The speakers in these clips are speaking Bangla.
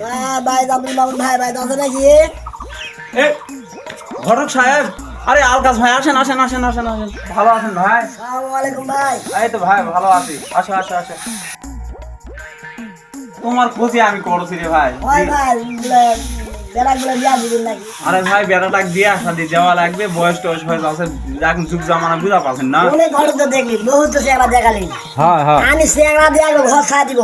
ভাই আব্দুল মামুন ভাই ভাই আছে নাকি? এ ঘটক সাহেব, আরে আলকাস ভাই আসেন আসেন আসেন আসেন আসেন। ভালো আছেন ভাই? আসসালামু আলাইকুম ভাই। এই তো ভাই ভালো আছি। আসো আসো আসো। তোমার খোঁজে আমি করছি রে ভাই। ভাই ভাই বেড়াগুলো দিয়া দিবেন নাকি? আরে ভাই বেড়াটা দিয়ে আসা দিয়ে যাওয়া লাগবে, বয়স টয়স হয়ে যাচ্ছে, এখন যুগ জামানা বুঝা পাচ্ছেন না। অনেক ঘর তো দেখলি, বহুত তো চেহারা দেখালি। হ্যাঁ হ্যাঁ আমি চেহারা দিয়ে আগে ঘর ছাড় দিব।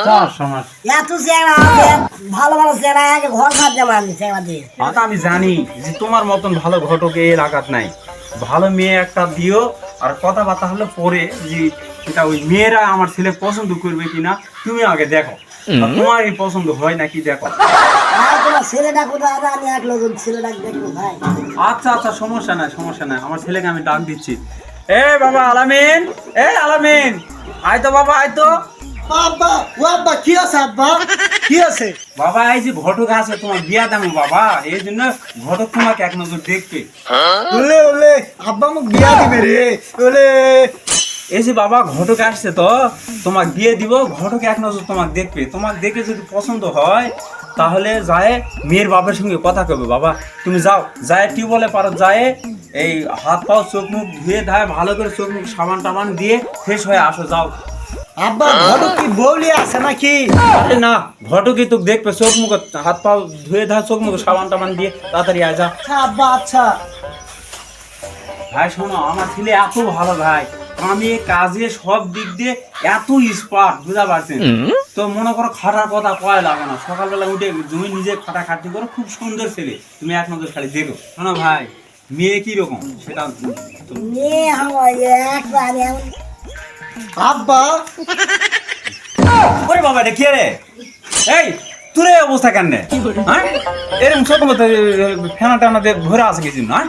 তার সমস্যা। এত চেহারা আছে, ভালো ভালো চেহারা আগে ঘর ছাড় দেবো আমি চেহারা দিয়ে। তা আমি জানি যে তোমার মতন ভালো ঘটক এই এলাকাত নাই। ভালো মেয়ে একটা দিও, আর কথাবার্তা হলে পরে যে এটা ওই মেয়েরা আমার ছেলে পছন্দ করবে কিনা তুমি আগে দেখো, আর তোমার এই পছন্দ হয় নাকি দেখো। ভাই তোমার ছেলেটা কোথায় আছে? আমি এক লোক ছেলেটা দেখবো ভাই। আচ্ছা আচ্ছা সমস্যা নাই সমস্যা নাই, আমার ছেলেকে আমি ডাক দিচ্ছি। এ বাবা আলামিন, এ আলামিন, আয় তো বাবা আয় তো। আব্বা ও আব্বা কি আছে আব্বা কি আছে? বাবা এই যে ঘটক আছে তোমার বিয়া দেবো বাবা, এই জন্য ঘটক তোমাকে এক নজর দেখবে। ওলে ওলে আব্বা মুখ বিয়া দিবে রে ওলে। এই যে বাবা ঘটক আসছে তো তোমার বিয়ে দিব, ঘটক এক নজর তোমাকে দেখবে, তোমাকে দেখে যদি পছন্দ হয় তাহলে যায় মেয়ের বাবার সঙ্গে কথা কবে। বাবা তুমি যাও, যায় টিউবওয়েলে পারো, যায় এই হাত পাও চোখ মুখ ধুয়ে ধায় ভালো করে চোখ মুখ সাবান টাবান দিয়ে ফ্রেশ হয়ে আসো যাও। আব্বা ঘটক কি বউলি আছে নাকি? আরে না, ঘটকই তো দেখবে, চোখ মুখ হাত পাও ধুয়ে ধায় চোখ মুখ সাবান টাবান দিয়ে তাড়াতাড়ি আয় যা। আচ্ছা আব্বা আচ্ছা। ভাই শোনো, আমার ছেলে এত ভালো ভাই, আমি কাজে সব দিক দিয়ে এত স্পার্ট বুঝা পারছেন তো, মনে করো খাটার কথা কয় লাগে না, সকালবেলা উঠে তুমি নিজে খাটাখাটি করো, খুব সুন্দর ছেলে, তুমি এক নজর খালি দেখো। শোনো ভাই, মেয়ে কি রকম সেটা মেয়ে আমার একবারে এমন আব্বা ওরে বাবা এটা কে রে? এই তোর এই অবস্থা কেন রে? হ্যাঁ এরকম ছোট মতো ফেনা টেনা দিয়ে ভরে আছে কিছু না?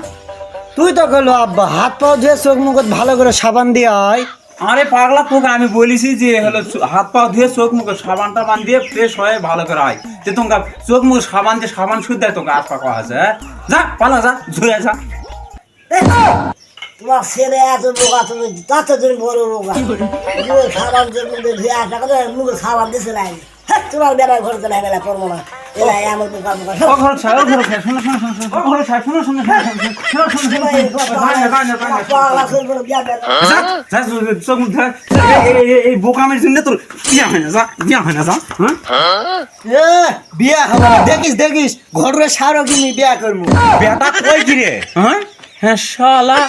তুই তো গেলো আব্বা হাত পাও ধুয়ে চোখ মুখ ভালো করে সাবান দিয়ে আয়। আরে পাগলা তোকে আমি বলেছি যে হলো হাত পা ধুয়ে চোখ মুখে সাবান টাবান দিয়ে ফ্রেশ হয়ে ভালো করে আয়, যে তোমাকে চোখ মুখে সাবান দিয়ে সাবান শুদ্ধ দেয় তোকে হাত পা কয়া আছে। যা পালা যা ধুয়ে যা। তোমার ছেলে এত বোকা, তুমি তত তুমি বড় বোকা। মুখে খাবার দিয়ে ধুয়ে আসা কথা, মুখে খাবার দিছে নাই। তোমার বেড়ার ঘর চলে বেলা করবো না, এলা এমন বোকা বোকা ও ঘর ছাড়, ও ঘর ছাড়, শোনো শোনো শোনো, ও ঘর ছাড়, শোনো শোনো শোনো শোনো শোনো শোনো চোখ মুখ ধুয়ে এই বোকামের জন্য তোর বিয়া হয় না, যা বিয়া হয় না যা। হ্যাঁ এ বিয়া হবে না, দেখিস দেখিস ঘরে সারো কিনি বিয়া করবো। বেটা কই কি রে? হ্যাঁ হ্যাঁ শালা